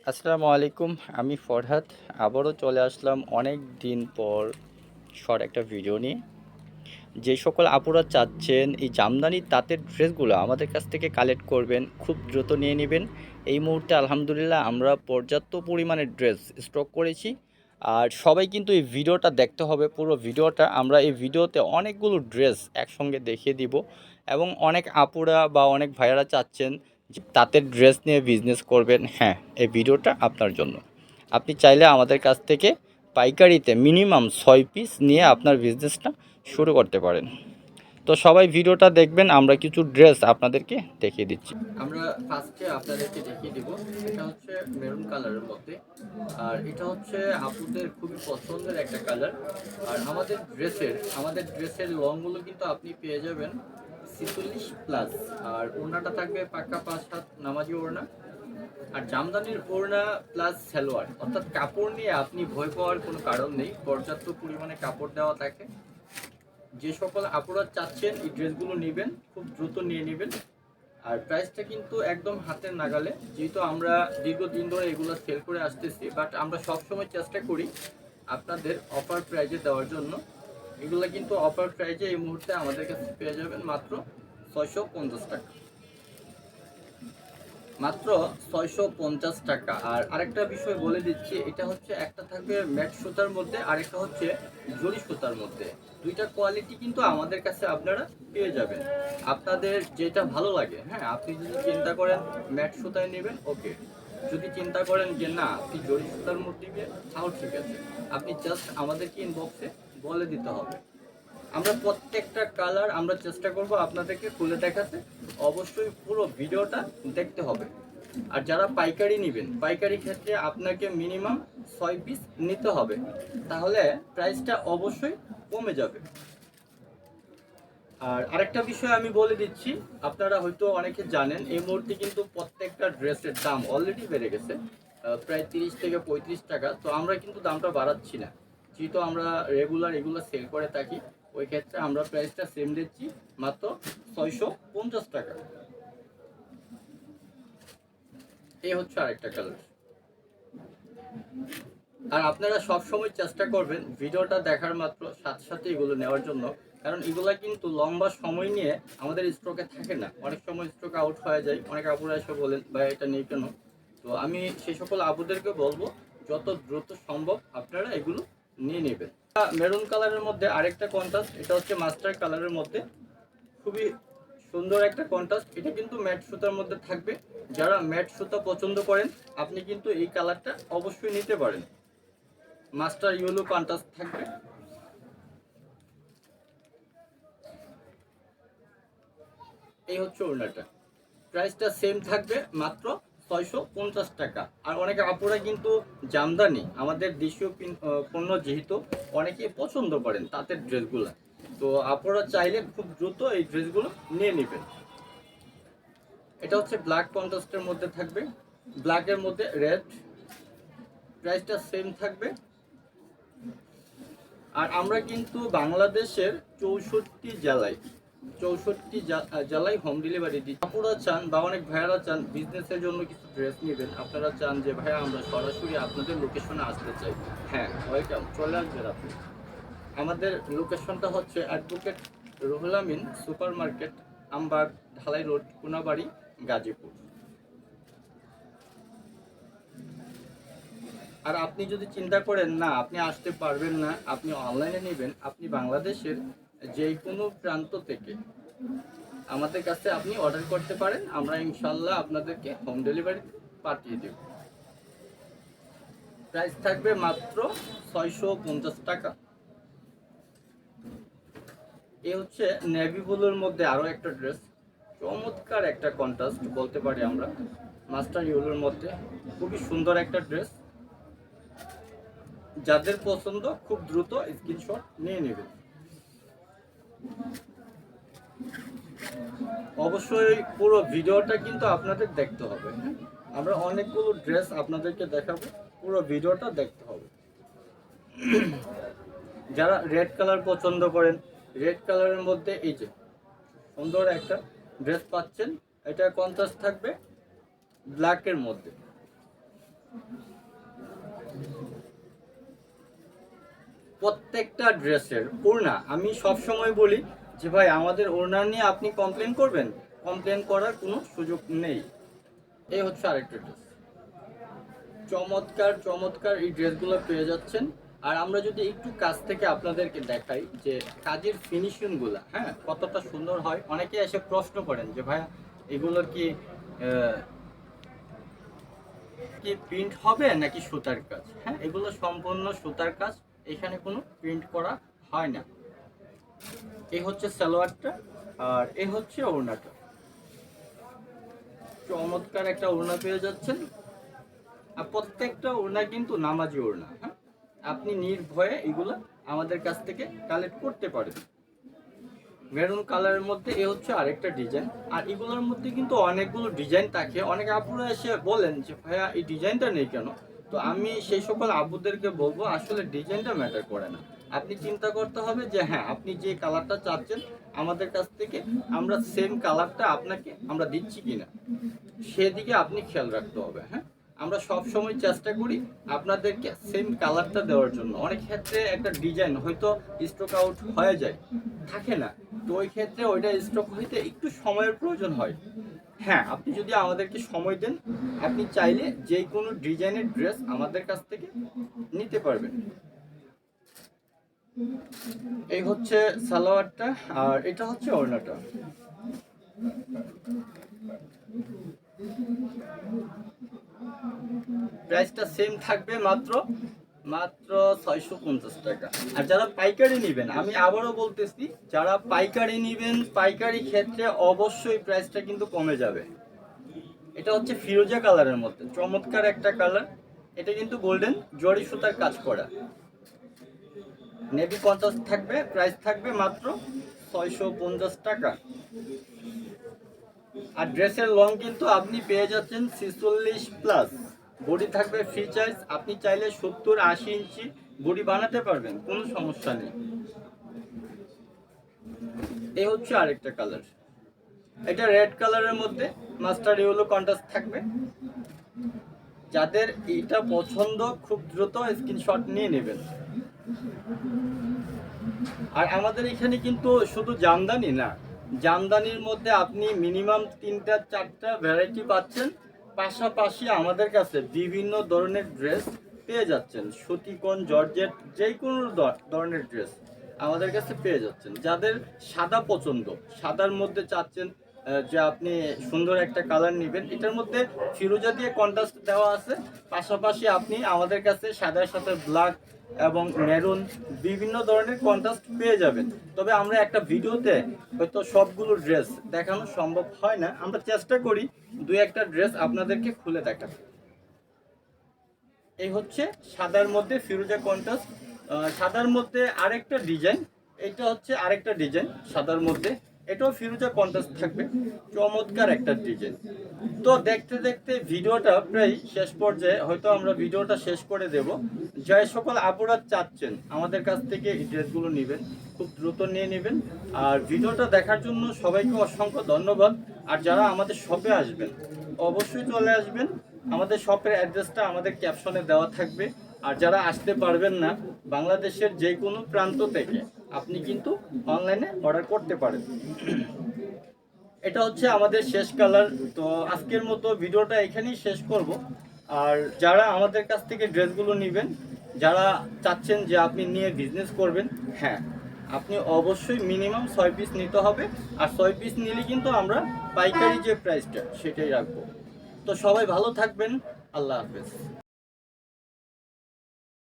আসসালামু আলাইকুম। আমি ফরহাদ আবারও চলে আসলাম অনেক দিন পর শর্ট একটা ভিডিও নিয়ে। যে সকল আপুরা চাচ্ছেন এই জামদানি তাঁতের ড্রেসগুলো আমাদের কাছ থেকে কালেক্ট করবেন, খুব দ্রুত নিয়ে নেবেন। এই মুহূর্তে আলহামদুলিল্লাহ আমরা পর্যাপ্ত পরিমাণে ড্রেস স্টক করেছি। আর সবাই কিন্তু এই ভিডিওটা দেখতে হবে, পুরো ভিডিওটা। আমরা এই ভিডিওতে অনেকগুলো ড্রেস একসঙ্গে দেখিয়ে দিব এবং অনেক আপুরা বা অনেক ভাইয়ারা চাচ্ছেন যে তাঁতের ড্রেস নিয়ে বিজনেস করবেন। হ্যাঁ, এই ভিডিওটা আপনার জন্য। আপনি চাইলে আমাদের কাছ থেকে পাইকারিতে মিনিমাম 6 পিস নিয়ে আপনার বিজনেসটা শুরু করতে পারেন। তো সবাই ভিডিওটা দেখবেন, আমরা কিছু ড্রেস আপনাদেরকে দেখিয়ে দিচ্ছি। আমরা ফার্স্টে আপনাদেরকে দেখিয়ে দিব, এটা হচ্ছে মেরুন কালারের মধ্যে। আর এটা হচ্ছে আপুদের খুবই পছন্দের একটা কালার। আর আমাদের ড্রেসের লংগুলো কিন্তু আপনি পেয়ে যাবেন 46+। আর ওড়নাটা থাকবে পাক্কা 5 হাত নামাজি ওড়না। আর জামদানির ওড়না প্লাস সালোয়ার, অর্থাৎ কাপড় নিয়ে আপনি ভয় পাওয়ার কোনো কারণ নেই, পর্যাপ্ত পরিমাণে কাপড় দেওয়া থাকে। যে সকল আপুরা চাচ্ছেন এই ড্রেসগুলো নেবেন, খুব দ্রুত নিয়ে নেবেন। আর প্রাইসটা কিন্তু একদম হাতের নাগালে, যেহেতু আমরা দীর্ঘদিন ধরে এগুলো সেল করে আসতেছি, বাট আমরা সবসময় চেষ্টা করি আপনাদের অফার প্রাইজে দেওয়ার জন্য। এগুলো কিন্তু অফার প্রাইজে এই মুহূর্তে আমাদের কাছে পেয়ে যাবেন মাত্র 650 টাকা। মাত্র 650 টাকা। আর আরেকটা বিষয় বলে দিচ্ছি, এটা হচ্ছে একটা থাকবে ম্যাট সুতার মধ্যে, আরেকটা হচ্ছে জরি সুতার মধ্যে। দুইটা কোয়ালিটি কিন্তু আমাদের কাছে আপনারা পেয়ে যাবেন, আপনাদের যেটা ভালো লাগে। হ্যাঁ, আপনি যদি চিন্তা করেন ম্যাট সুতায় নেবেন, ওকে। যদি চিন্তা করেন যে না আপনি জরি সুতার মধ্যে নেবেন, তাও ঠিক আছে। আপনি জাস্ট আমাদেরকে ইনবক্সে বলে দিতে হবে। আমরা প্রত্যেকটা কালার আমরা চেষ্টা করব আপনাদেরকে খুলে দেখাতে। অবশ্যই পুরো ভিডিওটা দেখতে হবে। আর যারা পাইকারি নেবেন, পাইকারি ক্ষেত্রে আপনাকে মিনিমাম 6 পিস নিতে হবে, তাহলে প্রাইসটা অবশ্যই কমে যাবে। আর আরেকটা বিষয় আমি বলে দিচ্ছি, আপনারা হয়তো অনেকে জানেন এই মুহূর্তে কিন্তু প্রত্যেকটা ড্রেসের দাম অলরেডি বেড়ে গেছে, প্রায় 30 থেকে 35 টাকা। তো আমরা কিন্তু দামটা বাড়াচ্ছি না, যেহেতু আমরা রেগুলার এগুলো সেল করে থাকি। ওই ক্ষেত্রে আমরা প্রাইসটা সেম দিচ্ছি, মাত্র 650 টাকা। এই হচ্ছে আরেকটা কালার। আর আপনারা সব সময় চেষ্টা করবেন ভিডিওটা দেখার মাত্র সাথে সাথে এগুলো নেওয়ার জন্য, কারণ এগুলা কিন্তু লম্বা সময় নিয়ে আমাদের স্টকে থাকে না। অনেক সময় স্টক আউট হয়ে যায়, অনেক আপুরা এসে বলেন ভাই এটা নেই কেন। তো আমি সেই সকল আপুদেরকে বলবো যত দ্রুত সম্ভব আপনারা এগুলো নিয়ে নেবেন। মেরুন কালারের মধ্যে আরেকটা কন্ট্রাস্ট, এটা হচ্ছে মাস্টার কালারের মধ্যে, খুবই সুন্দর একটা কন্ট্রাস্ট। এটা কিন্তু ম্যাট সুতার মধ্যে থাকবে। যারা ম্যাট সুতা পছন্দ করেন আপনি কিন্তু এই কালারটা অবশ্যই নিতে পারেন। মাস্টার ইয়েলো কন্ট্রাস্ট থাকবে। এই হচ্ছে ওড়নাটা, প্রাইসটা সেম থাকবে মাত্র 650 টাকা। আর অনেকে আপুরা কিন্তু জামদানি আমাদের দেশীয় পণ্য যেহেতু অনেকেই পছন্দ করেন তাঁতের ড্রেসগুলো, তো আপুরা চাইলে খুব দ্রুত এই ড্রেসগুলো নিয়ে নেবেন। এটা হচ্ছে ব্ল্যাক কন্ট্রাস্টের মধ্যে থাকবে, ব্ল্যাকের মধ্যে রেড, প্রাইসটা সেম থাকবে। আর আমরা কিন্তু বাংলাদেশের 64 জেলায় হোম ডেলিভারি দিই। আপুরা চান বা অনেক ভাইয়ারা চান বিজনেসের জন্য কিছু ড্রেস নেবেন, আপনারা চান যে ভাইয়া আমরা সরাসরি আপনাদের লোকেশনে আসতে চাই। হ্যাঁ, ওয়েলকাম, চলে আসবেন আপনি। আমাদের লোকেশনটা হচ্ছে advocate Ruhul Amin super market, Ambagh, ঢালাই রোড, কোনাবাড়ি, গাজীপুর। আর আপনি যদি চিন্তা করেন না আপনি আসতে পারবেন না, আপনি অনলাইনে নেবেন, আপনি বাংলাদেশের যে কোনো প্রান্ত থেকে আমাদের কাছে আপনি অর্ডার করতে পারেন, আমরা ইনশাল্লাহ আপনাদেরকে হোম ডেলিভারি পাঠিয়ে দেব। প্রাইস থাকবে মাত্র 650 টাকা। এ হচ্ছে নেভি ব্লুর মধ্যে আরও একটা ড্রেস, চমৎকার একটা কন্ট্রাস্ট বলতে পারি আমরা। মাস্টার ইয়েলোর মধ্যে খুবই সুন্দর একটা ড্রেস। যাদের পছন্দ খুব দ্রুত স্ক্রিনশট নিয়ে নেবেন। অবশ্যই পুরো ভিডিওটা কিন্তু আপনাদের দেখতে হবে। আমরা অনেকগুলো ড্রেস আপনাদেরকে দেখাবো, পুরো ভিডিওটা দেখতে হবে। যারা রেড কালার পছন্দ করেন, রেড কালারের মধ্যে এই যে সুন্দর একটা ড্রেস পাচ্ছেন, এটা কন্ট্রাস্ট থাকবে ব্ল্যাকের মধ্যে। প্রত্যেকটা ড্রেসের ওড়না আমি সব সময় বলি যে ভাই আমাদের ওড়না নিয়ে আপনি কমপ্লেন করবেন, কমপ্লেন করার কোনো সুযোগ নেই। এই হচ্ছে আরেকটা ড্রেস, চমৎকার চমৎকার এই ড্রেসগুলো পেয়ে যাচ্ছেন। আর আমরা যদি একটু কাছ থেকে আপনাদেরকে দেখাই যে কাজের ফিনিশিংগুলো হ্যাঁ কতটা সুন্দর হয়। অনেকে এসে প্রশ্ন করেন যে ভাইয়া এগুলোর কি কি প্রিন্ট হবে নাকি সুতার কাজ। হ্যাঁ, এগুলো সম্পূর্ণ সুতার কাজ, এখানে কোনো প্রিন্ট করা হয় না। এই হচ্ছে সালোয়ারটা আর এই হচ্ছে ওড়নাটা, চমৎকার একটা ওড়না পেয়ে যাচ্ছেন। আর প্রত্যেকটা ওড়না কিন্তু নামাজি ওড়না। হ্যাঁ, আপনি নির্ভয়ে এগুলো আমাদের কাছ থেকে কালেক্ট করতে পারেন। মেরুন কালারের মধ্যে এ হচ্ছে আরেকটা ডিজাইন। আর এগুলোর মধ্যে কিন্তু অনেকগুলো ডিজাইন থাকে। অনেক আপুরা এসে বলেন যে ভাইয়া এই ডিজাইনটা নেই কেন। তো আমি সেই সকল আপুদেরকে বলবো আসলে ডিজাইনটা ম্যাটার করে না। আপনি চিন্তা করতে হবে যে হ্যাঁ আপনি যে কালারটা চাচ্ছেন আমাদের কাছ থেকে আমরা সেম কালারটা আপনাকে আমরা দিচ্ছি কিনা, সেদিকে আপনি খেয়াল রাখতে হবে। হ্যাঁ, আমরা সব সময় চেষ্টা করি আপনাদেরকে সেম কালারটা দেওয়ার জন্য। অনেক ক্ষেত্রে একটা ডিজাইন হয়তো স্টক আউট হয়ে যায়, থাকে না, তো ওই ক্ষেত্রে ওইটা স্টক হইতে একটু সময়ের প্রয়োজন হয়। হ্যাঁ, আপনি যদি আমাদেরকে সময় দেন আপনি চাইলে যে কোনো ডিজাইনের ড্রেস আমাদের কাছ থেকে নিতে পারবেন। এই হচ্ছে সালোয়ারটা আর এটা হচ্ছে ওড়নাটা। প্রাইসটা সেম থাকবে মাত্র মাত্র 650 টাকা। আর যারা পাইকারি নেবেন আমি আবারও বলতেছি, যারা পাইকারি নেবেন পাইকারি ক্ষেত্রে অবশ্যই প্রাইসটা কিন্তু কমে যাবে। এটা হচ্ছে ফিরোজা কালারের মধ্যে চমৎকার একটা কালার। এটা কিন্তু গোল্ডেন জরি সুতার কাজ করা, নেভি কন্ট্রাস্ট থাকবে, প্রাইস থাকবে মাত্র 650 টাকা। আর ড্রেসের লং কিন্তু আপনি পেয়ে যাচ্ছেন 46+। বডি থাকবে ফ্রি চাইজ, আপনি চাইলে 70-80 ইঞ্চি বডি বানাতে পারবেন, কোনো সমস্যা নেই। এই হচ্ছে আরেকটা কালার, এটা রেড কালারের মধ্যে মাস্টার ইয়েলো কন্ট্রাস্ট থাকবে। যাদের এটা পছন্দ খুব দ্রুত স্ক্রিনশট নিয়ে নেবেন। আর আমাদের এখানে কিন্তু শুধু জামদানি না, জামদানির মধ্যে আপনি মিনিমাম 3-4টা ভ্যারাইটি পাচ্ছেন। পাশাপাশি আমাদের কাছে বিভিন্ন ধরনের ড্রেস পেয়ে যাচ্ছেন, সুতিকন জর্জেট যে কোনো ধরনের ড্রেস আমাদের কাছে পেয়ে যাচ্ছেন। যাদের সাদা পছন্দ, সাদার মধ্যে চাচ্ছেন যে আপনি সুন্দর একটা কালার নেবেন, এটার মধ্যে ফিরোজা দিয়ে কন্ট্রাস্ট দেওয়া আছে। পাশাপাশি আপনি আমাদের কাছে সাদার সাথে ব্ল্যাক এবং মেরুন বিভিন্ন ধরনের কন্ট্রাস্ট পেয়ে যাবেন। তবে আমরা একটা ভিডিওতে হয়তো সবগুলো ড্রেস দেখানো সম্ভব হয় না, আমরা চেষ্টা করি 2-1টা ড্রেস আপনাদেরকে খুলে দেখাতে। এই হচ্ছে সাদার মধ্যে ফিরোজা কন্ট্রাস্ট, সাদার মধ্যে আরেকটা ডিজাইন, এটা হচ্ছে আরেকটা ডিজাইন সাদার মধ্যে, এটাও ফিরোজা কন্ট্রাস্ট থাকবে, চমৎকার একটা ডিজাইন। তো দেখতে দেখতে ভিডিওটা প্রায় শেষ পর্যায়ে, হয়তো আমরা ভিডিওটা শেষ করে দেব। যে সকল আপুরা চাচ্ছেন আমাদের কাছ থেকে এই ড্রেসগুলো নেবেন খুব দ্রুত নিয়ে নেবেন। আর ভিডিওটা দেখার জন্য সবাইকে অসংখ্য ধন্যবাদ। আর যারা আমাদের শপে আসবেন অবশ্যই চলে আসবেন, আমাদের শপের অ্যাড্রেসটা আমাদের ক্যাপশনে দেওয়া থাকবে। আর যারা আসতে পারবেন না, বাংলাদেশের যে কোনো প্রান্ত থেকে আপনি কিন্তু অনলাইনে অর্ডার করতে পারেন। এটা হচ্ছে আমাদের শেষ কালার। তো আজকের মতো ভিডিওটা এখানেই শেষ করব। আর যারা আমাদের কাছ থেকে ড্রেসগুলো নেবেন, যারা চাচ্ছেন যে আপনি নিয়ে বিজনেস করবেন, হ্যাঁ আপনি অবশ্যই মিনিমাম 6 পিস নিতে হবে। আর 6 পিস নিলে কিন্তু আমরা পাইকারি যে প্রাইসটা সেটাই রাখবো। তো সবাই ভালো থাকবেন, আল্লাহ হাফেজ।